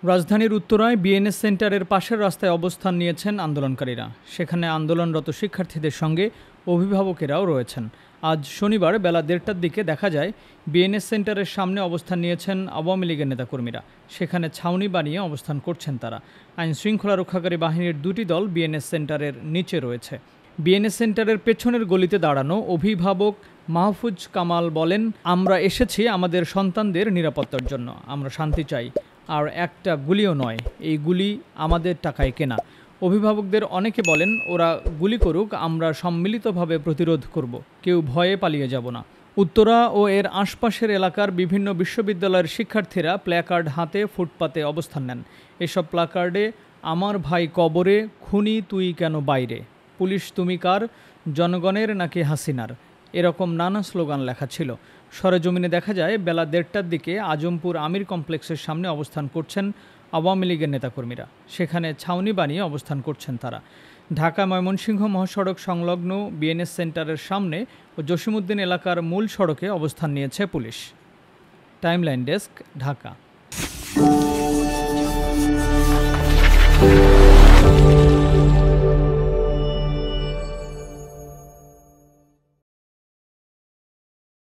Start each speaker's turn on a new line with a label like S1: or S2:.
S1: রাজধানীর উত্তরায় বিএনএস সেন্টারের পাশের রাস্তায় অবস্থান নিয়েছেন আন্দোলনকারীরা। সেখানে আন্দোলনরত শিক্ষার্থীদের সঙ্গে অভিভাবকেরাও রয়েছেন। আজ শনিবার বেলা ১:৩০টার দিকে দেখা যায় বিএনএস সেন্টারের সামনে অবস্থান নিয়েছেন আওয়ামী লীগের নেতাকর্মীরা। সেখানে ছাউনি বানিয়ে অবস্থান করছেন তারা। আইন শৃঙ্খলা রক্ষাকারী বাহিনীর দুটি দল বিএনএস সেন্টারের নিচে রয়েছে। বিএনএস সেন্টারের পেছনের গলিতে দাঁড়ানো অভিভাবক মাহফুজ কামাল বলেন, আমরা এসেছি আমাদের সন্তানদের নিরাপত্তার জন্য। আমরা শান্তি চাই, আর একটা গুলিও নয়, এই গুলি আমাদের টাকায় কেনা। অভিভাবকদের অনেকে বলেন, ওরা গুলি করুক, আমরা সম্মিলিতভাবে প্রতিরোধ করব, কেউ ভয়ে পালিয়ে যাব না। উত্তরা ও এর আশপাশের এলাকার বিভিন্ন বিশ্ববিদ্যালয়ের শিক্ষার্থীরা প্ল্যাকার্ড হাতে ফুটপাতে অবস্থান নেন। এসব প্ল্যাকার্ডে আমার ভাই কবরে, খুনি তুই কেন বাইরে, পুলিশ তুমি কার, জনগণের নাকি হাসিনার, এরকম নানা স্লোগান লেখা ছিল। সরেজমিনে দেখা যায় বেলা ১:৩০টার দিকে আজমপুর আমির কমপ্লেক্সের সামনে অবস্থান করছেন আওয়ামী লীগের নেতাকর্মীরা। সেখানে ছাউনি বানিয়ে অবস্থান করছেন তারা। ঢাকা ময়মনসিংহ মহাসড়ক সংলগ্ন বিএনএস সেন্টারের সামনে ও জসিমউদ্দিন এলাকার মূল সড়কে অবস্থান নিয়েছে পুলিশ। Timeline desk, Dhaka.